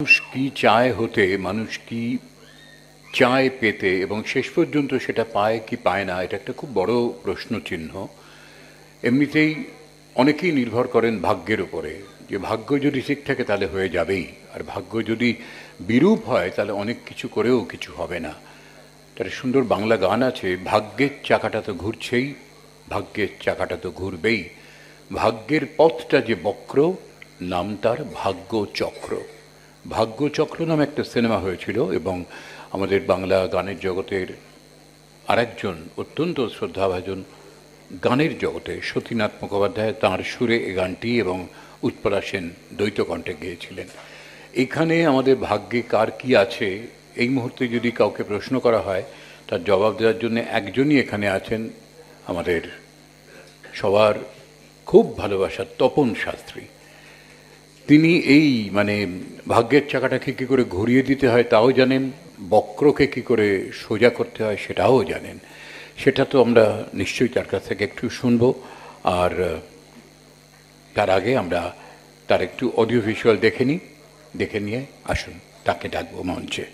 মানুষ কি চায় হতে, মানুষ কি চায় পেতে, এবং শেষ পর্যন্ত সেটা পায় কি পায় না, এটা একটা খুব বড় প্রশ্ন চিহ্ন। এমনিতেই অনেকেই নির্ভর করেন ভাগ্যের উপরে, যে ভাগ্য যদি ঠিক থাকে তাহলে হয়ে যাবেই, আর ভাগ্য যদি বিরূপ হয় তাহলে অনেক কিছু করেও কিছু হবে না। তার সুন্দর বাংলা গান আছে, ভাগ্যের চাকাটা তো ঘুরছেই, ভাগ্যের চাকাটা তো ঘুরবেই, ভাগ্যের পথটা যে বক্র, নাম তার ভাগ্যচক্র। ভাগ্যচক্র নামে একটা সিনেমা হয়েছিল, এবং আমাদের বাংলা গানের জগতের আরেকজন অত্যন্ত শ্রদ্ধাভাজন গানের জগতে সতীনাথ মুখোপাধ্যায়, তাঁর সুরে এ গানটি এবং উৎপলা সেন দ্বৈত কণ্ঠে গেয়েছিলেন। এখানে আমাদের ভাগ্যে কার কি আছে, এই মুহূর্তে যদি কাউকে প্রশ্ন করা হয়, তার জবাব দেওয়ার জন্য একজনই এখানে আছেন, আমাদের সবার খুব ভালোবাসার তপন শাস্ত্রী। তিনি এই ভাগ্যের চাকাটাকে কী করে ঘুরিয়ে দিতে হয় তাও জানেন, বক্রকে কী করে সোজা করতে হয় সেটাও জানেন। সেটা তো আমরা নিশ্চয়ই তার কাছ থেকে একটু শুনব। আর তার আগে আমরা তার একটু অডিও ভিজুয়াল দেখে নিয়ে আসুন, তাকে ডাকবো মঞ্চে।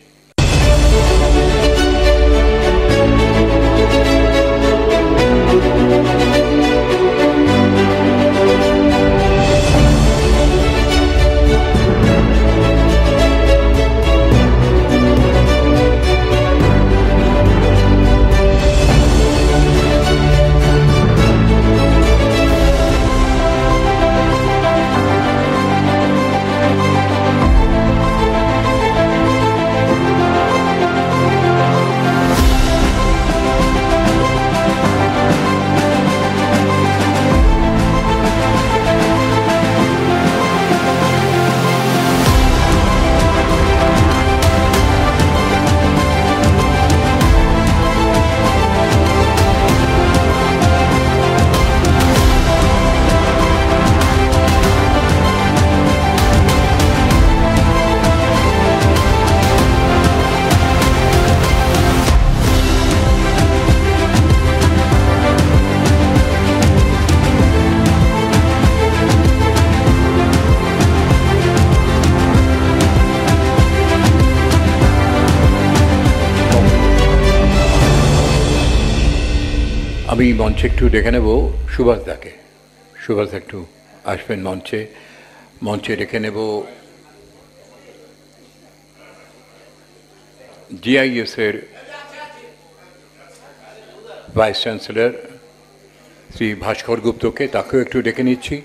আমি মঞ্চে একটু ডেকে নেব সুভাষ দাকে। সুভাষ একটু আসবেন মঞ্চে ডেকে নেব GIS এর ভাইস চ্যান্সেলর শ্রী ভাস্কর গুপ্তকে, তাকেও একটু ডেকে নিচ্ছি,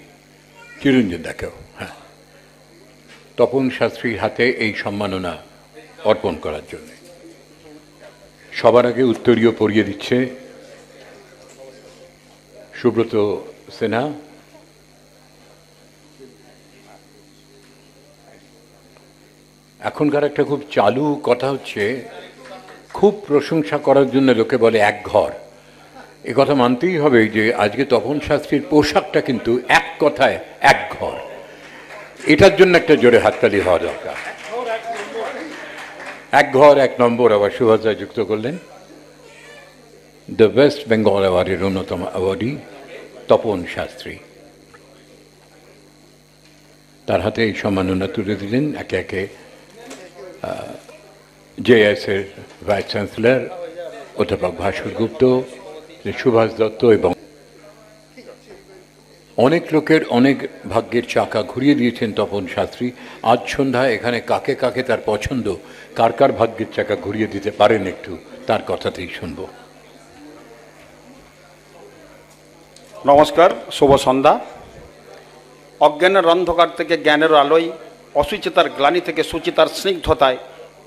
চিরঞ্জন দাকেও। হ্যাঁ, তপন শাস্ত্রীর হাতে এই সম্মাননা অর্পণ করার জন্য। সবার আগে উত্তরীয় পরিয়ে দিচ্ছে সুব্রত সিনহা। এখনকার একটা খুব চালু কথা হচ্ছে, খুব প্রশংসা করার জন্য লোকে বলে এক ঘর। এ কথা মানতেই হবে যে আজকে তপন শাস্ত্রীর পোশাকটা কিন্তু এক কথায় এক ঘর। এটার জন্য একটা জোরে হাততালি হওয়া দরকার। এক ঘর এক নম্বর আবার সুভাষ রায় যুক্ত করলেন। দ্য ওয়েস্ট বেঙ্গল অ্যাওয়ার্ডের অন্যতম অ্যাওয়ার্ডি তপন শাস্ত্রী, তার হাতে এই সম্মাননা তুলে দিলেন একে একে GIS এর ভাইস চ্যান্সেলর অধ্যাপক ভাস্কর গুপ্ত, সুভাষ দত্ত, এবং অনেক লোকের অনেক ভাগ্যের চাকা ঘুরিয়ে দিয়েছেন তপন শাস্ত্রী। আজ সন্ধ্যায় এখানে কাকে কাকে তার পছন্দ, কার কার ভাগ্যের চাকা ঘুরিয়ে দিতে পারেন, একটু তার কথাতেই শুনব। নমস্কার, শুভ সন্ধ্যা। অজ্ঞানের অন্ধকার থেকে জ্ঞানের আলোয়, অসুচিতার গ্লানি থেকে সুচিতার স্নিগ্ধতায়,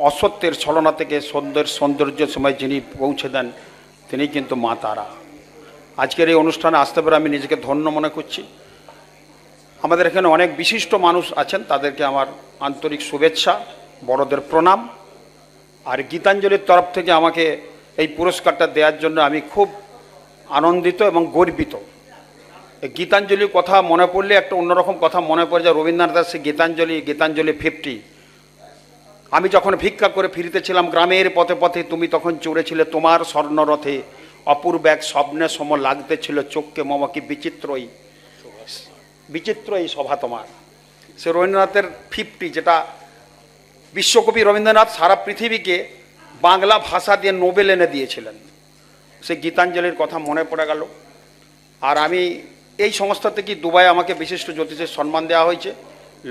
অসত্যের ছলনা থেকে সৌন্দর্য সময় যিনি পৌঁছে দেন, তিনি কিন্তু মা তারা। আজকের এই অনুষ্ঠানে আসতে পেরে আমি নিজেকে ধন্য মনে করছি। আমাদের এখানে অনেক বিশিষ্ট মানুষ আছেন, তাদেরকে আমার আন্তরিক শুভেচ্ছা, বড়দের প্রণাম। আর গীতাঞ্জলির তরফ থেকে আমাকে এই পুরস্কারটা দেওয়ার জন্য আমি খুব আনন্দিত এবং গর্বিত। গীতাঞ্জলির কথা মনে পড়লে একটা অন্যরকম কথা মনে পড়ে যায়, রবীন্দ্রনাথ দাসের গীতাঞ্জলি 50। আমি যখন ভিক্ষা করে ফিরিতেছিলাম গ্রামের পথে পথে, তুমি তখন চড়েছিলে তোমার স্বর্ণরথে, অপূর্ব এক স্বপ্নের সম লাগতেছিল চোখকে মম, কি বিচিত্র এই সভা তোমার। সে রবীন্দ্রনাথের 50, যেটা বিশ্বকবি রবীন্দ্রনাথ সারা পৃথিবীকে বাংলা ভাষা দিয়ে নোবেল এনে দিয়েছিলেন। সেই গীতাঞ্জলির কথা মনে পড়ে গেল। আর আমি এই সংস্থা থেকে দুবাই আমাকে বিশিষ্ট জ্যোতিষের সম্মান দেওয়া হয়েছে,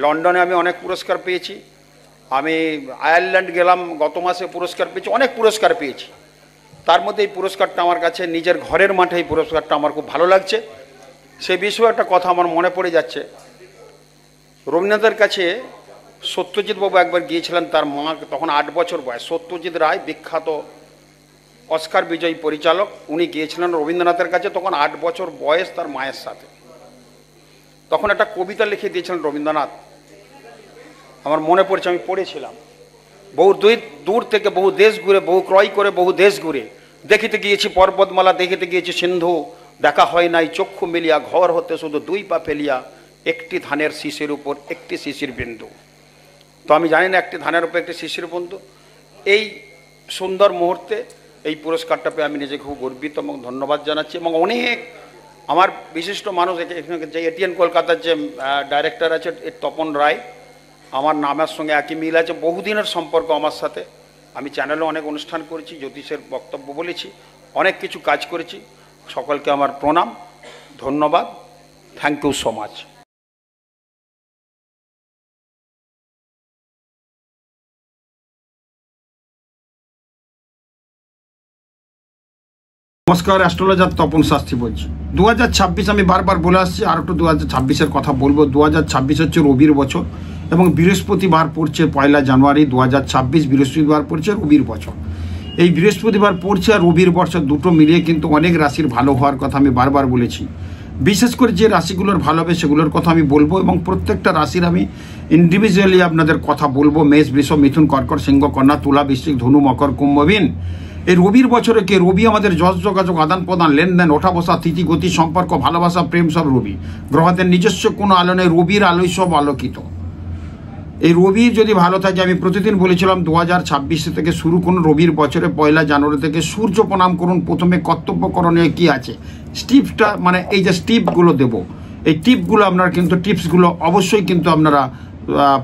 লন্ডনে আমি অনেক পুরস্কার পেয়েছি, আমি আয়ারল্যান্ড গেলাম গত মাসে পুরস্কার পেয়েছি, অনেক পুরস্কার পেয়েছি। তার মধ্যে এই পুরস্কারটা আমার কাছে নিজের ঘরের মাঠে এই পুরস্কারটা আমার খুব ভালো লাগছে। সেই বিষয়ে একটা কথা আমার মনে পড়ে যাচ্ছে। রবীন্দ্রনাথের কাছে সত্যজিৎ বাবু একবার গিয়েছিলেন, তার মা তখন 8 বছর বয়স। সত্যজিৎ রায় বিখ্যাত অস্কার বিজয়ী পরিচালক, উনি গিয়েছিলেন রবীন্দ্রনাথের কাছে, তখন 8 বছর বয়স তার মায়ের সাথে। তখন একটা কবিতা লিখে দিয়েছিলেন রবীন্দ্রনাথ, আমার মনে পড়ছে, আমি পড়েছিলাম। বহু দূর থেকে বহু দেশ ঘুরে, বহু ক্রয় করে বহু দেশ ঘুরে, দেখিতে গিয়েছি পর্বতমালা, দেখিতে গিয়েছি সিন্ধু, দেখা হয় নাই চক্ষু মিলিয়া, ঘর হতে শুধু 2 পা ফেলিয়া, একটি ধানের শীষের উপর একটি শিশির বিন্দু। তো আমি জানি না একটি ধানের উপর একটি শিশির বিন্দু। এই সুন্দর মুহূর্তে এই পুরস্কারটা পেয়ে আমি নিজেকে খুব গর্বিত এবং ধন্যবাদ জানাচ্ছি। এবং অনেক আমার বিশিষ্ট মানুষ, যে এটিএন কলকাতার যে ডাইরেক্টর আছে তপন রায়, আমার নামের সঙ্গে একই মিল আছে, বহুদিনের সম্পর্ক আমার সাথে। আমি চ্যানেলে অনেক অনুষ্ঠান করেছি, জ্যোতিষের বক্তব্য বলেছি, অনেক কিছু কাজ করেছি। সকলকে আমার প্রণাম, ধন্যবাদ, থ্যাংক ইউ সো মাচ। নমস্কার, অ্যাস্ট্রোলজার তপন শাস্ত্রী বলছি। 2026 আমি বারবার বলে আসছি, আর একটু 2026-এর কথা বলবো। 2026 হচ্ছে রবির বছর এবং বৃহস্পতিবার পড়ছে 1 জানুয়ারি 2026। বৃহস্পতিবার পড়ছে রবির বছর। এই বৃহস্পতিবার পড়ছে আর রবির বছর দুটো মিলিয়ে কিন্তু অনেক রাশির ভালো হওয়ার কথা আমি বারবার বলেছি। বিশেষ করে যে রাশিগুলোর ভালো হবে সেগুলোর কথা আমি বলবো এবং প্রত্যেকটা রাশির আমি ইন্ডিভিজুয়ালি আপনাদের কথা বলবো। মেষ, বৃষ, মিথুন, কর্কট, সিংহ, কন্যা, তুলা, বৃশ্চিক, ধনু, মকর, কুম্ভ, মীন। এই রবির বছরে কে রবি আমাদের যশ যোগাযোগ, আদান প্রদান, লেনদেন, ওঠা বসা, তিথি, গতি, সম্পর্ক, ভালোবাসা, প্রেম সব রবি। গ্রহদের নিজস্ব কোনো আলো নেই, রবির আলোয় সব আলোকিত। এই রবি যদি ভালো থাকে, আমি প্রতিদিন বলেছিলাম 2026 থেকে শুরু করুন রবির বছরে 1 জানুয়ারি থেকে সূর্য প্রণাম করুন। প্রথমে কর্তব্য করণীয় কি আছে, স্টিপসটা মানে এই যে স্টিপগুলো দেব, এই টিপগুলো আপনার কিন্তু টিপসগুলো অবশ্যই কিন্তু আপনারা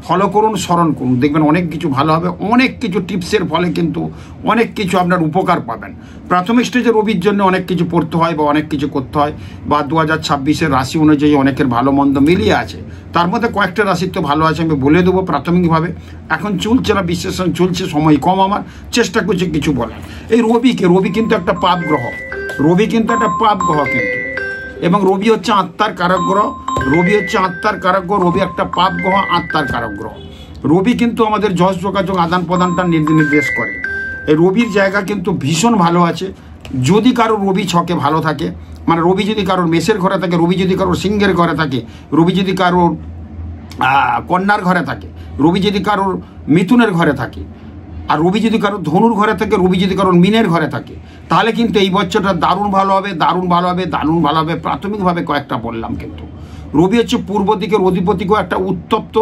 ফলো করুন, স্মরণ করুন, দেখবেন অনেক কিছু ভালো হবে। অনেক কিছু টিপসের ফলে কিন্তু অনেক কিছু আপনার উপকার পাবেন। প্রাথমিক স্টেজে রবির জন্য অনেক কিছু পড়তে হয় বা অনেক কিছু করতে হয়, বা 2026-এর রাশি অনুযায়ী অনেকের ভালো মন্দ মিলিয়ে আছে। তার মধ্যে কয়েকটা রাশির তো ভালো আছে, আমি বলে দেবো প্রাথমিকভাবে। এখন চলছে না, বিশ্লেষণ চলছে, সময় কম, আমার চেষ্টা করছি কিছু বলার। এই রবি কিন্তু একটা পাপ গ্রহ, রবি কিন্তু একটা পাপ গ্রহ কিন্তু, এবং রবি হচ্ছে আত্মার কারক গ্রহ। রবি হচ্ছে আত্মার কারক গ্রহ, রবি একটা পাপ গ্রহ, আত্মার কারক গ্রহ। রবি কিন্তু আমাদের যশ যোগাযোগ, আদান প্রদানটা নির্দেশ করে। এই রবির জায়গা কিন্তু ভীষণ ভালো আছে। যদি কারোর রবি ছকে ভালো থাকে, মানে রবি যদি কারোর মেষের ঘরে থাকে, রবি যদি কারোর সিংহের ঘরে থাকে, রবি যদি কারোর কন্যার ঘরে থাকে, রবি যদি কারোর মিথুনের ঘরে থাকে, আর রবি যদি কারোর ধনুর ঘরে থাকে, রবি যদি কারোর মীনের ঘরে থাকে, তাহলে কিন্তু এই বছরটা দারুণ ভালো হবে, দারুণ ভালো হবে, দারুণ ভালো হবে। প্রাথমিকভাবে কয়েকটা বললাম, কিন্তু রবি হচ্ছে পূর্ব দিকের অধিপতিকেও একটা উত্তপ্ত,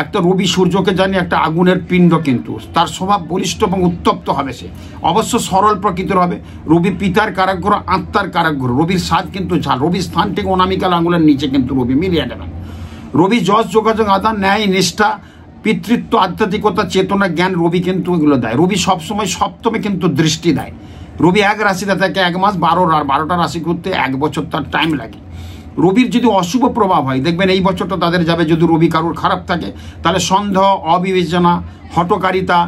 একটা রবি সূর্যকে জানি একটা আগুনের পিণ্ড, কিন্তু তার স্বভাব বলিষ্ঠ এবং উত্তপ্ত হবে। সে অবশ্য সরল প্রকৃতির হবে। রবি পিতার কারাগ্রহ, আত্মার কারাগ্রহ। রবির স্বাদ কিন্তু ঝাল। রবির স্থান থেকে অনামিকাল আঙুলের নিচে কিন্তু রবি মিলিয়ে দেবেন। রবি যশ যোগাযোগ, আদান, ন্যায়, নিষ্ঠা, পিতৃত্ব, আধ্যাত্মিকতা, চেতনা, জ্ঞান, রবি কিন্তু এগুলো দেয়। রবি সবসময় সপ্তমে কিন্তু দৃষ্টি দেয়। রবি এক রাশিতে থাকে 1 মাস, 12টা রাশি করতে 1 বছর তার টাইম লাগে। রবির যদি অশুভ প্রভাব হয়, দেখবেন এই বছরটা তাদের যাবে। যদি রবি কারোর খারাপ থাকে, তাহলে সন্দেহ, অবিবেচনা, হঠকারিতা,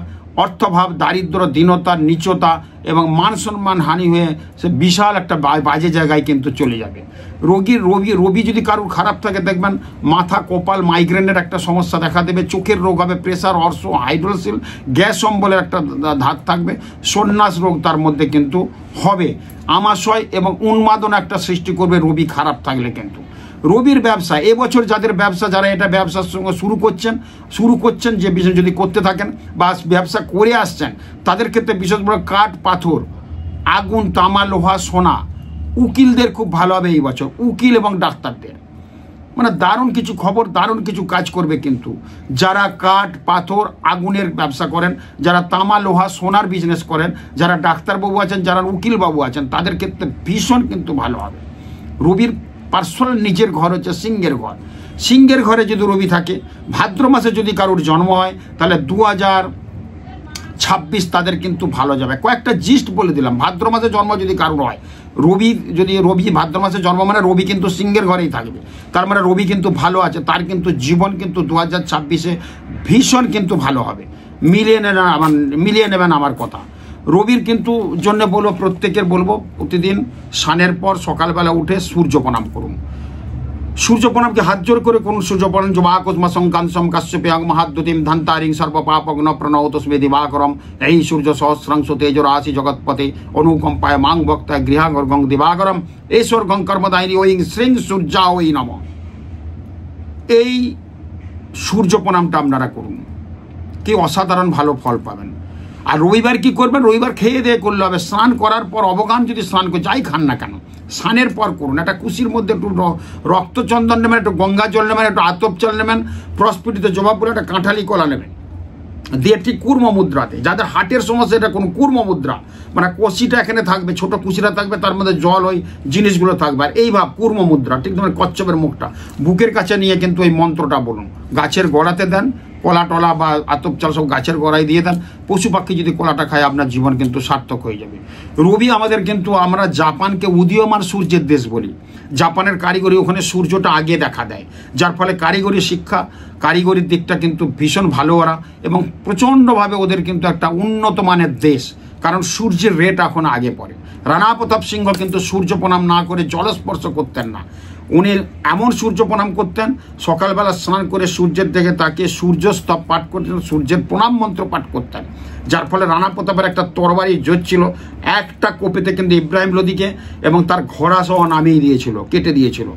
অর্থভাব, দারিদ্র, দীনতা, নিচতা এবং মান সম্মান হানি হয়ে সে বিশাল একটা বাজে জায়গায় কিন্তু চলে যাবে। রবি যদি কারোর খারাপ থাকে, দেখবেন মাথা, কপাল, মাইগ্রেনের একটা সমস্যা দেখা দেবে, চোখের রোগ হবে, প্রেসার, অর্শ, হাইড্রোসিল, গ্যাস অম্বলের একটা ধাত থাকবে, সন্ন্যাস রোগ তার মধ্যে কিন্তু হবে, আমাশয় এবং উন্মাদনা একটা সৃষ্টি করবে রবি খারাপ থাকলে। কিন্তু রবির ব্যবসা এবছর যাদের ব্যবসা, যারা এটা ব্যবসার সঙ্গে শুরু করছেন যে বিষয় যদি করতে থাকেন বা ব্যবসা করে আসছেন, তাদের ক্ষেত্রে বিশেষ করে কাঠ, পাথর, আগুন, তামা, লোহা, সোনা, উকিলদের খুব ভালো হবে এই বছর। উকিল এবং ডাক্তারদের মানে দারুণ কিছু খবর, দারুণ কিছু কাজ করবে। কিন্তু যারা কাঠ, পাথর, আগুনের ব্যবসা করেন, যারা তামা, লোহা, সোনার বিজনেস করেন, যারা ডাক্তারবাবু আছেন, যারা উকিল বাবু আছেন, তাদের ক্ষেত্রে ভীষণ কিন্তু ভালো হবে। রবির পার্সোনাল নিজের ঘর হচ্ছে সিংহের ঘর। সিংহের ঘরে যদি রবি থাকে, ভাদ্র মাসে যদি কারোর জন্ম হয়, তাহলে 2026 তাদের কিন্তু ভালো যাবে। কয়েকটা জিস্ট বলে দিলাম। ভাদ্র মাসে জন্ম যদি কারোর হয়, রবি ভাদ্র মাসে জন্ম মানে রবি কিন্তু সিংহের ঘরেই থাকবে, তার মানে রবি কিন্তু ভালো আছে, তার কিন্তু জীবন কিন্তু 2026-এ ভীষণ কিন্তু ভালো হবে। মিলিয়ে নেবেন আমার কথা। রবির কিন্তু জন্য বলবো, প্রত্যেকের বলবো প্রতিদিন স্নানের পর সকালবেলা উঠে সূর্য প্রণাম করুন। সূর্য প্রণামকে হাত জোর করে করুন। সূর্য প্রণাম জবাকুষ্মা সংকাংসম কাশ্যপ্যাং মহাদ্যুতিম ধন্তারিং সর্বপাপগ্ন প্রণতস্মে দিবাকরম এই সূর্য সহস্রাংশ তেজ রাশি জগৎপতি অনুকম্পায় মাং ভক্তায় গৃহাগর্গং দিবাকরম ঈশ্বর গং কর্মদায়িনী ওই শ্রীং সূর্যা ওই নম। এই সূর্য প্রণামটা আপনারা করুন, কি অসাধারণ ভালো ফল পাবেন। আর রবিবার কি করবেন? রবিবার খেয়ে দিয়ে করলে হবে। স্নান করার পর অবগান যদি স্নান করে যাই খান না কেন, স্নানের পর করুন। একটা কুশির মধ্যে একটু রক্তচন্দন নেবেন, একটু গঙ্গা জল নেবেন, একটু আতপ জল নেবেন, প্রস্ফুটিত জবা ফুল, একটা কাঁঠালি কলা নেবেন, দিয়ে ঠিক কুর্ম মুদ্রাতে, যাদের হার্টের সমস্যা এটা কোনো কুর্ম মুদ্রা, মানে কষিটা এখানে থাকবে, ছোট কুশিটা থাকবে, তার মধ্যে জল ওই জিনিসগুলো থাকবে, আর এই ভাব কুর্ম মুদ্রা, ঠিক তোমার কচ্ছপের মুখটা বুকের কাছে নিয়ে কিন্তু এই মন্ত্রটা বলুন। গাছের গোড়াতে দেন, কলা টলা বা আতপ চাল সব গাছের গোড়ায় দিয়ে দেন। পশু পাখি যদি কলাটা খায় আপনার জীবন কিন্তু সার্থক হয়ে যাবে। রবি আমাদের কিন্তু, আমরা জাপানকে উদীয়মান সূর্যের দেশ বলি। জাপানের কারিগরি, ওখানে সূর্যটা আগে দেখা দেয়, যার ফলে কারিগরি শিক্ষা, কারিগরির দিকটা কিন্তু ভীষণ ভালো ওরা, এবং প্রচণ্ডভাবে ওদের কিন্তু একটা উন্নত মানের দেশ, কারণ সূর্যের রেট এখন আগে পড়ে। রানা প্রতাপ সিংহ কিন্তু সূর্য প্রণাম না করে জলস্পর্শ করতেন না। উনি এমন সূর্য প্রণাম করতেন, সকালবেলা স্নান করে সূর্যের দিকে তাকিয়ে সূর্য স্তব পাঠ করতেন, সূর্যের প্রণাম মন্ত্র পাঠ করতেন, যার ফলে রানা প্রতাপের একটা তরবারি জোর ছিল, একটা কোপেতে কিন্তু ইব্রাহিম লোদিকে এবং তার ঘোড়া সহ নামিয়ে দিয়েছিল, কেটে দিয়েছিল।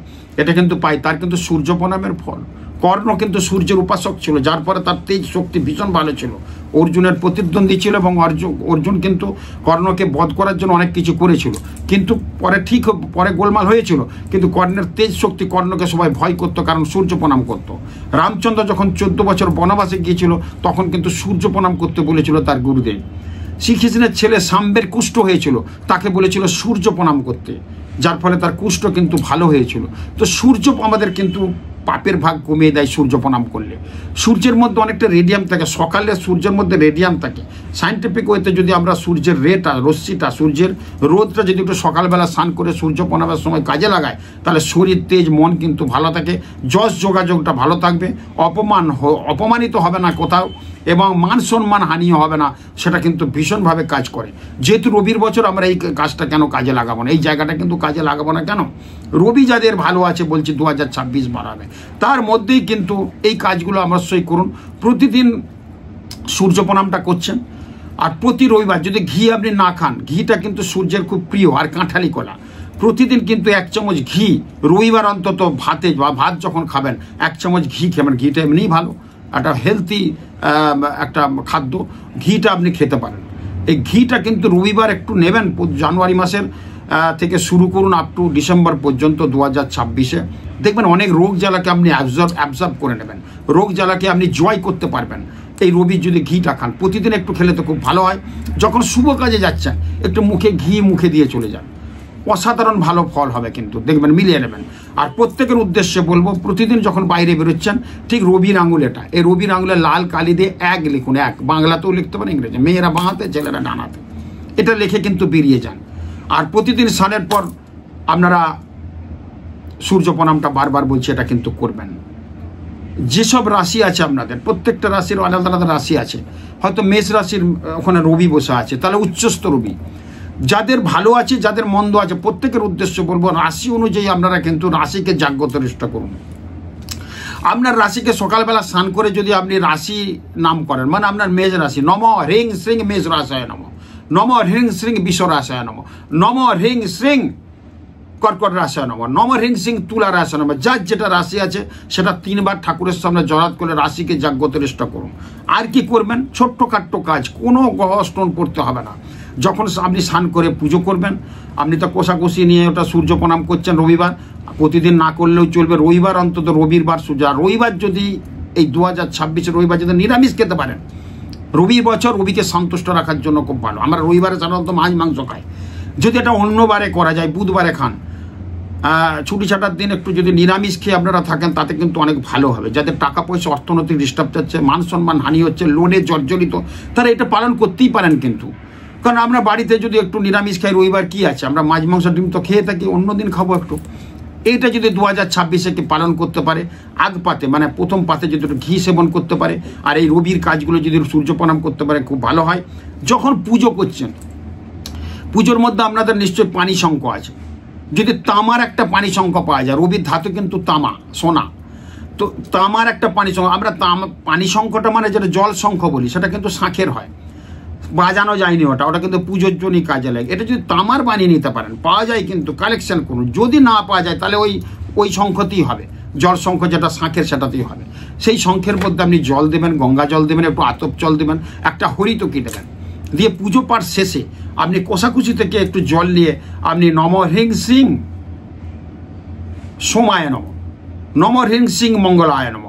এটা কিন্তু পাই, তার কিন্তু সূর্য প্রণামের ফল। কর্ণ কিন্তু সূর্যের উপাসক ছিল, যার পরে তার তেজ শক্তি ভীষণ ভালো ছিল। অর্জুনের প্রতিদ্বন্দ্বী ছিল এবং অর্জুন কিন্তু কর্ণকে বধ করার জন্য অনেক কিছু করেছিল, কিন্তু পরে গোলমাল হয়েছিল। কিন্তু কর্ণের তেজ শক্তি, কর্ণকে সবাই ভয় করতো, কারণ সূর্য প্রণাম করতো। রামচন্দ্র যখন 14 বছর বনবাসে গিয়েছিল, তখন কিন্তু সূর্য প্রণাম করতে বলেছিল তার গুরুদেব। শ্রীকৃষ্ণের ছেলে সাম্বের কুষ্ঠ হয়েছিল, তাকে বলেছিল সূর্য প্রণাম করতে, যার ফলে তার কুষ্ঠ কিন্তু ভালো হয়েছিল। তো সূর্য আমাদের কিন্তু পাপের ভাগ কমিয়ে দেয় সূর্য প্রণাম করলে। সূর্যের মধ্যে অনেকটা রেডিয়াম থাকে, সকালে সূর্যের মধ্যে রেডিয়াম থাকে। সায়েন্টিফিক ওয়েতে যদি আমরা সূর্যের রশ্মিটা, সূর্যের রোদটা যদি একটু সকালবেলা স্নান করে সূর্য প্রণামের সময় কাজে লাগায়, তাহলে শরীর তেজ মন কিন্তু ভালো থাকে, যশ যোগাযোগটা ভালো থাকবে, অপমানিত হবে না কোথাও, এবং মান সম্মান হানিও হবে না। সেটা কিন্তু ভীষণভাবে কাজ করে। যেহেতু রবির বছর, আমরা এই কাজটা কেন কাজে লাগাবো না, এই জায়গাটা কিন্তু কাজে লাগাবো না কেন? রবি যাদের ভালো আছে বলছি 2026 বাড়াবে, তার মধ্যেই কিন্তু এই কাজগুলো অবশ্যই করুন। প্রতিদিন সূর্য প্রণামটা করছেন, আর প্রতি রবিবার যদি ঘি আপনি না খান, ঘিটা কিন্তু সূর্যের খুব প্রিয়, আর কাঁঠালি কলা প্রতিদিন কিন্তু 1 চামচ ঘি, রবিবার অন্তত ভাতে বা ভাত যখন খাবেন 1 চামচ ঘি খাবেন। ঘিটা এমনিই ভালো, একটা হেলদি একটা খাদ্য, ঘিটা আপনি খেতে পারেন। এই ঘিটা কিন্তু রবিবার একটু নেবেন। জানুয়ারি মাসের থেকে শুরু করুন আপ টু ডিসেম্বর পর্যন্ত 2026-এ দেখবেন অনেক রোগ জ্বালাকে আপনি অ্যাবজর্ব করে নেবেন, রোগ জ্বালাকে আপনি জয় করতে পারবেন। এই রবির যদি ঘিটা খান, প্রতিদিন একটু খেলে তো খুব ভালো হয়। যখন শুভ কাজে যাচ্ছেন, একটু মুখে দিয়ে চলে যান, অসাধারণ ভালো ফল হবে কিন্তু দেখবেন, মিলিয়ে নেবেন। আর প্রত্যেকের উদ্দেশ্যে বলবো, প্রতিদিন যখন বাইরে বেরোচ্ছেন, ঠিক রবির আঙুল, এটা এই রবির আঙুলে লাল কালি দিয়ে 1 লিখুন, 1 বাংলাতেও লিখতে পারেন, ইংরেজি, মেয়েরা বাঁহাতে ছেলেরা ডানাতে, এটা লিখে কিন্তু বেরিয়ে যান। আর প্রতিদিন স্নানের পর আপনারা সূর্য প্রণামটা বারবার বলছি, এটা কিন্তু করবেন। যেসব রাশি আছে আপনাদের, প্রত্যেকটা রাশির আলাদা আলাদা রাশি আছে, হয়তো মেষ রাশির ওখানে রবি বসে আছে, তাহলে উচ্চস্থ রবি। যাদের ভালো আছে, যাদের মন্দ আছে, প্রত্যেকের উদ্দেশ্য বলবো, রাশি অনুযায়ী আপনারা কিন্তু রাশিকে জাগ্রত চেষ্টা করুন। আপনার রাশিকে সকালবেলা স্নান করে যদি আপনি রাশি নাম করেন, মানে আপনার মেষ রাশি, নম হ্রিং শ্রিং মেষ রাশায় নম, নম হ্রিং শ্রিং বিষ রাশায় নম, নম হ্রিং শ্রিং কর্কট রাশায় নম, নম হ্রিং শ্রিং তুলা রাশায় নম। যার যেটা রাশি আছে সেটা 3 বার ঠাকুরের সামনে জড়াত করে রাশিকে জাগ্রত চেষ্টা করুন। আর কি করবেন? ছোট্টখাট্ট কাজ, কোনো গ্রহ স্টোন পড়তে হবে না। যখন আপনি স্নান করে পুজো করবেন, আপনি তো কোষাকুষি নিয়ে ওটা সূর্য প্রণাম করছেন রবিবার, প্রতিদিন না করলেও চলবে, রবিবার অন্তত রবিবার সূর্য। রবিবার যদি এই 2026 রবিবার যদি নিরামিষ খেতে পারেন, রবির বছর রবিকে সন্তুষ্ট রাখার জন্য খুব ভালো। আমরা রবিবারে সাধারণত মাছ মাংস খাই, যদি এটা অন্য বারে করা যায়, বুধবারে খান, ছুটি ছাটার দিন একটু যদি নিরামিষ খেয়ে আপনারা থাকেন তাতে কিন্তু অনেক ভালো হবে। যাদের টাকা পয়সা অর্থনৈতিক ডিস্টার্ব যাচ্ছে, মান সম্মান হানি হচ্ছে, লোনে জর্জরিত, তারা এটা পালন করতেই পারেন। কিন্তু কারণ আমরা বাড়িতে যদি একটু নিরামিষ খাই, রবিবার কি আছে, আমরা মাছ মাংস ডিম তো খেয়ে থাকি, অন্য দিন খাবো একটু। এইটা যদি 2026-এ পালন করতে পারে, আগ পাতে মানে প্রথম পাতে যদি একটু ঘি সেবন করতে পারে, আর এই রবির কাজগুলো যদি সূর্য প্রণাম করতে পারে, খুব ভালো হয়। যখন পুজো করছেন, পুজোর মধ্যে আপনাদের নিশ্চয়ই পানি শঙ্খ আছে। যদি তামার একটা পানি শঙ্খ পাওয়া যায়, রবির ধাতু কিন্তু তামা, সোনা, তো তামার একটা পানি শঙ্খ, আমরা পানি শঙ্খটা মানে যেটা জল শঙ্খ বলি, সেটা কিন্তু শাঁখের হয়, বাজানো যায়নি ওটা কিন্তু পুজোর জন্যই কাজে লাগে। এটা যদি তামার বানিয়ে নিতে পারেন, পাওয়া যায় কিন্তু কালেকশন করুন। যদি না পাওয়া যায় তাহলে ওই শঙ্খতেই হবে, জল শঙ্খ যেটা শাঁখের সেটাতেই হবে। সেই শঙ্খের মধ্যে আপনি জল দেবেন, গঙ্গা জল দেবেন, একটু আতপ জল দেবেন, একটা হরিতকি দেবেন, দিয়ে পুজো পাঠ শেষে আপনি কোষাকুষি থেকে একটু জল নিয়ে আপনি নম হ্রিং সিং সোমায় নম, নম হ্রিং সিং মঙ্গলায় নম,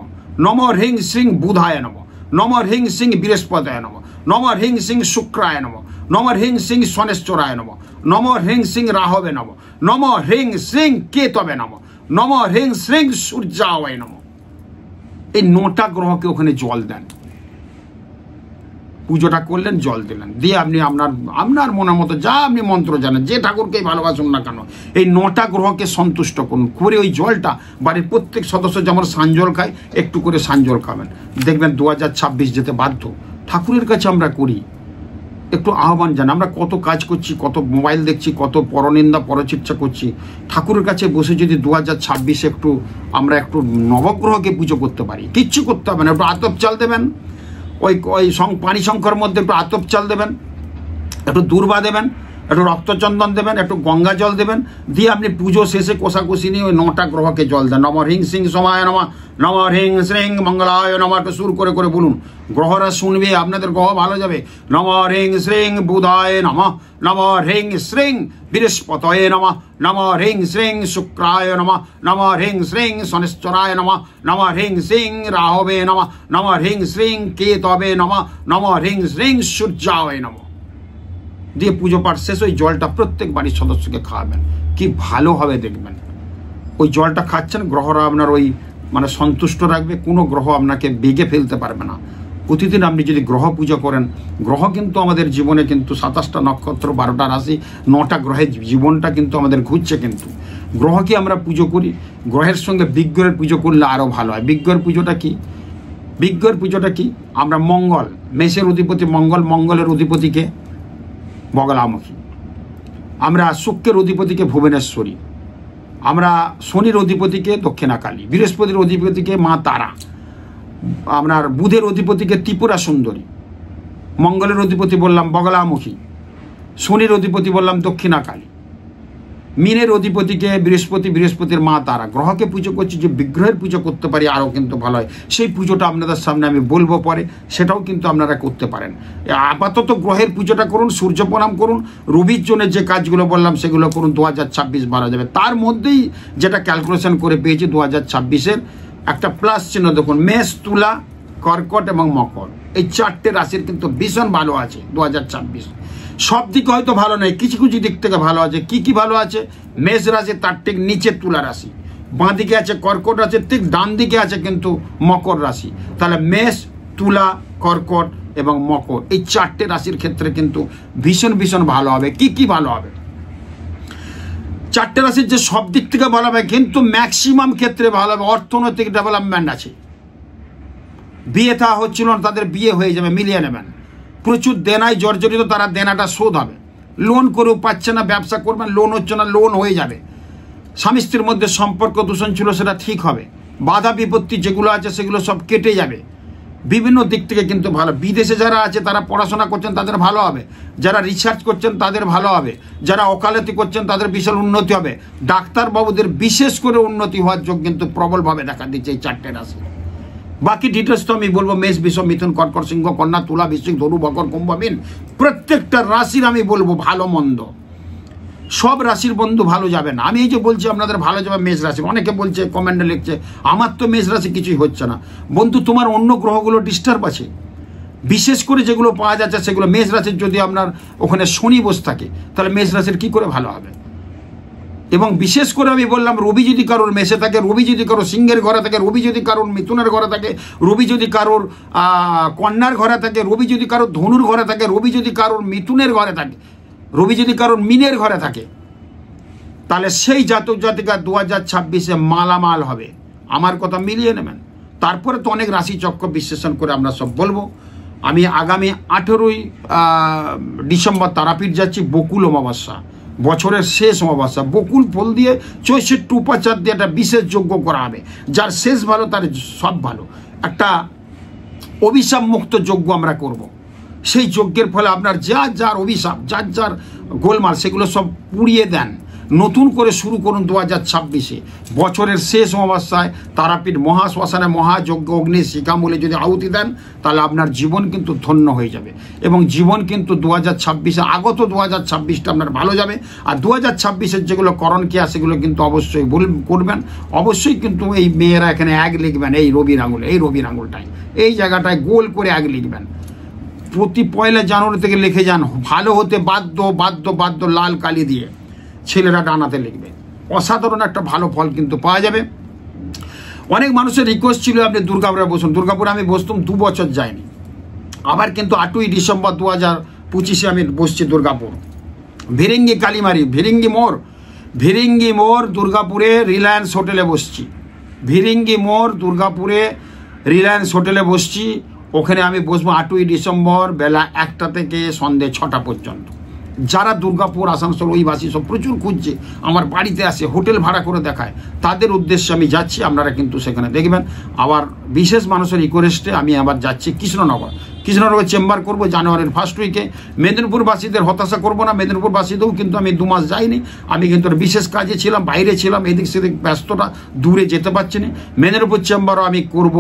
নম হ্রিং সিং বুধায় নম, নম হ্রিং সিং বৃহস্পতায় নম, নম হ্রিং সিং শুক্রায় নম, নম হ্রিং সিং শনেশ্বরায় নম, নম হ্রিং সিং রাহবে নম, নম হ্রিং সিং কেতবে নম, নম হ্রিং সিং সূর্যায় নম। এই 9টা গ্রহকে ওখানে জল দেন, পুজোটা করলেন, জল দিলেন, দিয়ে আপনি আপনার মনের মতো যা আপনি মন্ত্র জানেন, যে ঠাকুরকেই ভালোবাসুন না কেন, এই 9টা গ্রহকে সন্তুষ্ট করুন করে ওই জলটা বাড়ির প্রত্যেক সদস্য যেমন সাঞ্জল খায়, একটু করে সাঞ্জল খাবেন। দেখবেন 2026 যেতে বাধ্য। ঠাকুরের কাছে আমরা করি, একটু আহ্বান জানান। আমরা কত কাজ করছি, কত মোবাইল দেখছি, কত পরনিন্দা পরচর্চা করছি। ঠাকুরের কাছে বসে যদি 2026 আমরা একটু নবগ্রহকে পুজো করতে পারি, কিচ্ছু করতে হবে না, একটু আতপ চাল দেবেন, ওই পানি শঙ্কর মধ্যে একটু আতপ চাল দেবেন, একটু দূর্বা দেবেন, একটু রক্তচন্দন দেবেন, একটু গঙ্গা জল দেবেন, দিয়ে আপনি পুজো শেষে কোষাকুষি নিয়ে ওই 9টা গ্রহকে জল দেন। নম হ্রিং সিং সোমায় নম, নম হ্রিং শ্রিং মঙ্গলায় নম, একটু সুর করে করে বলুন, গ্রহরা শুনবে, আপনাদের গ্রহ ভালো যাবে। নম হ্রিং শ্রিং বুধায় নম, নম হ্রিং শ্রিং বৃহস্পতয়ে নম, নম হ্রিং শ্রিং শুক্রায় নম, নম হ্রিং শ্রিং শনিশ্চরায় নম, নম হ্রিং শ্রিং রাহবে নম, নম হ্রিং শ্রিং কেতবে নম, নম হ্রিং শ্রিং সূর্যায় নম। দিয়ে পুজো পাঠ শেষ ওই জলটা প্রত্যেক বাড়ির সদস্যকে খাওয়াবেন, কি ভালো হবে দেখবেন। ওই জলটা খাচ্ছেন, গ্রহরা আপনার ওই মানে সন্তুষ্ট রাখবে, কোনো গ্রহ আপনাকে বেগে ফেলতে পারবে না। প্রতিদিন আপনি যদি গ্রহ পুজো করেন, গ্রহ কিন্তু আমাদের জীবনে কিন্তু 27টা নক্ষত্র, 12টা রাশি, 9টা গ্রহের জীবনটা কিন্তু আমাদের ঘুরছে। কিন্তু গ্রহকে আমরা পুজো করি, গ্রহের সঙ্গে বিজ্ঞের পুজো করলে আরও ভালো হয়। বিজ্ঞের পুজোটা কি? বিজ্ঞের পুজোটা কি? আমরা মঙ্গল, মেষের অধিপতি মঙ্গল, মঙ্গলের অধিপতিকে বগলামুখী, আমরা শুক্রের অধিপতিকে ভুবনেশ্বরী, আমরা শনির অধিপতিকে দক্ষিণাকালী, বৃহস্পতির অধিপতিকে মা তারা, আপনার বুধের অধিপতিকে ত্রিপুরা সুন্দরী, মঙ্গলের অধিপতি বললাম বগলামুখী, শনির অধিপতি বললাম দক্ষিণাকালী, মিনের অধিপতিকে বৃহস্পতি, বৃহস্পতির মা তারা। গ্রহকে পুজো করছি, যে বিগ্রহের পুজো করতে পারি আরও কিন্তু ভালো হয়। সেই পুজোটা আপনাদের সামনে আমি বলবো পরে, সেটাও কিন্তু আপনারা করতে পারেন। আপাতত গ্রহের পুজোটা করুন, সূর্য প্রণাম করুন, রবির জন্য যে কাজগুলো বললাম সেগুলো করুন, 2026 ভালো যাবে। তার মধ্যেই যেটা ক্যালকুলেশন করে পেয়েছি 2026-এর একটা প্লাস চিহ্ন দেখুন, মেষ, তুলা, কর্কট এবং মকর, এই 4টে রাশির কিন্তু ভীষণ ভালো আছে 2026। সব দিকে হয়তো ভালো নয়, কিছু কিছু দিক থেকে ভালো আছে। কি কি ভালো আছে? মেষ রাশি, তার ঠিক নিচে তুলা রাশি, বাঁ দিকে আছে কর্কট রাশি, ঠিক ডান দিকে আছে কিন্তু মকর রাশি। তাহলে মেষ, তুলা, কর্কট এবং মকর, এই 4টে রাশির ক্ষেত্রে কিন্তু ভীষণ ভীষণ ভালো হবে। কি কি ভালো হবে? 4টে রাশির যে সব দিক থেকে ভালো হবে, কিন্তু ম্যাক্সিমাম ক্ষেত্রে ভালো হবে। অর্থনৈতিক ডেভেলপমেন্ট আছে, বিয়ে থা হচ্ছিল না, তাদের বিয়ে হয়ে যাবে, মিলিয়ে নেবেন। প্রচুর দেনায় জর্জরিত, তারা দেনাটা শোধ হবে। লোন করেও পাচ্ছে না, ব্যবসা করবেন, লোন হচ্ছে না, লোন হয়ে যাবে। স্বামী স্ত্রীর মধ্যে সম্পর্ক দূষণ ছিল, সেটা ঠিক হবে। বাধা বিপত্তি যেগুলো আছে সেগুলো সব কেটে যাবে। বিভিন্ন দিক থেকে কিন্তু ভালো। বিদেশে যারা আছে তারা পড়াশোনা করছেন, তাদের ভালো হবে। যারা রিসার্চ করছেন তাদের ভালো হবে। যারা ওকালতি করছেন তাদের বিশাল উন্নতি হবে। ডাক্তারবাবুদের বিশেষ করে উন্নতি হওয়ার যোগ কিন্তু প্রবলভাবে দেখা দিচ্ছে এই 4টে রাশি। বাকি ডিটেলস তো আমি বলবো, মেষ, বৃষ, মিথুন, কর্কট, সিংহ, কন্যা, তুলা, বৃশ্চিক, ধনু, মকর, কুম্ভ, মীন, প্রত্যেকটা রাশির আমি বলবো ভালো মন্দ। সব রাশির বন্ধু ভালো যাবে না। আমি এই যে বলছি আপনাদের ভালো যাবে মেষ রাশি, অনেকে বলছে, কমেন্টে লিখছে আমার তো মেষ রাশি কিছুই হচ্ছে না। বন্ধু, তোমার অন্য গ্রহগুলো ডিস্টার্ব আছে, বিশেষ করে যেগুলো পাওয়া যাচ্ছে সেগুলো। মেষ রাশির যদি আপনার ওখানে শনি বসে থাকে, তাহলে মেষ রাশির কি করে ভালো হবে? এবং বিশেষ করে আমি বললাম রবি যদি কারোর মেষে থাকে, রবি যদি কারোর সিংহের ঘরে থাকে, রবি যদি কারোর মিথুনের ঘরে থাকে, রবি যদি কারোর কন্যার ঘরে থাকে, রবি যদি কারোর ধনুর ঘরে থাকে, রবি যদি কারোর মিথুনের ঘরে থাকে, রবি যদি কারোর মিনের ঘরে থাকে, তাহলে সেই জাতক জাতিকা 2026-এ মালামাল হবে। আমার কথা মিলিয়ে নেবেন। তারপরে তো অনেক রাশিচক্র বিশ্লেষণ করে আমরা সব বলবো। আমি আগামী 18ই ডিসেম্বর তারাপীঠ যাচ্ছি, বকুল অমাবস্যা, বছরের শেষ অমাবস্যা। বকুল ফল দিয়ে 64 উপাচার দিয়ে একটা বিশেষ যজ্ঞ করা হবে। যার শেষ ভালো তার সব ভালো, একটা অভিশাপ মুক্ত যজ্ঞ আমরা করব। সেই যজ্ঞের ফলে আপনার যার যার অভিশাপ, যার যার গোলমাল, সেগুলো সব পুড়িয়ে দেন, নতুন করে শুরু করুন 2026-এ। বছরের শেষ অমাবস্যায় তারাপীঠ মহাশ্মশানে মহাযজ্ঞ অগ্নি শিখামূলে যদি আহুতি দেন, তাহলে আপনার জীবন কিন্তু ধন্য হয়ে যাবে এবং জীবন কিন্তু 2026-এ আগত 2026টা আপনার ভালো যাবে। আর 2026-এর যেগুলো করণ ক্রিয়া সেগুলো কিন্তু অবশ্যই করবেন। অবশ্যই কিন্তু এই মেয়েরা এখানে এক লিখবেন, এই রবির আঙুল, এই রবির আঙুলটায়, এই জায়গাটায় গোল করে এক লিখবেন। প্রতি 1 জানুয়ারি থেকে লিখে যান, ভালো হতে বাধ্য বাধ্য বাধ্য লাল কালি দিয়ে ছেলেরা ডানাতে লিখবে। অসাধারণ একটা ভালো ফল কিন্তু পাওয়া যাবে। অনেক মানুষের রিকোয়েস্ট ছিল আপনি দুর্গাপুরে বসুন। দুর্গাপুরে আমি বসতাম 2 বছর যায়নি। আবার কিন্তু 8ই ডিসেম্বর 2025-এ আমি বসছি দুর্গাপুর, ভিরিঙ্গি কালীমারি, ভিরিঙ্গি মোড় দুর্গাপুরে রিলায়েন্স হোটেলে বসছি। ভিরিঙ্গি মোড় দুর্গাপুরে রিলায়েন্স হোটেলে বসছি। ওখানে আমি বসবো 8ই ডিসেম্বর বেলা 1টা থেকে সন্ধ্যে 6টা পর্যন্ত। যারা দুর্গাপুর আসানসোল ওই বাসী সব প্রচুর খুঁজছে, আমার বাড়িতে আসে, হোটেল ভাড়া করে দেখায়, তাদের উদ্দেশ্যে আমি যাচ্ছি। আপনারা কিন্তু সেখানে দেখবেন। আবার বিশেষ মানুষের রিকোয়েস্টে আমি আবার যাচ্ছি কৃষ্ণনগর চেম্বার করব জানুয়ারির ফার্স্ট উইকে। মেদিনীপুরবাসীদের হতাশা করব না। মেদিনীপুরবাসীদেরও কিন্তু আমি 2 মাস যাইনি। আমি কিন্তু বিশেষ কাজে ছিলাম, বাইরে ছিলাম, এদিক সেদিক ব্যস্ততা, দূরে যেতে পারছি না। মেদিনীপুর চেম্বারও আমি করব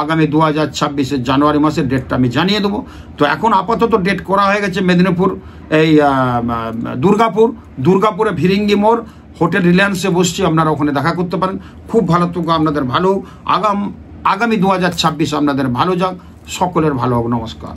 আগামী 2026-এর জানুয়ারি মাসের ডেটটা আমি জানিয়ে দেবো। তো এখন আপাতত ডেট করা হয়ে গেছে মেদিনীপুর, এই দুর্গাপুরে ভিরিঙ্গি মোড় হোটেল রিলায়েন্সে বসছি। আপনারা ওখানে দেখা করতে পারেন। খুব ভালো থাকুক, আপনাদের ভালো আগামী 2026 আপনাদের ভালো যাক, সকলের ভালো হোক। নমস্কার।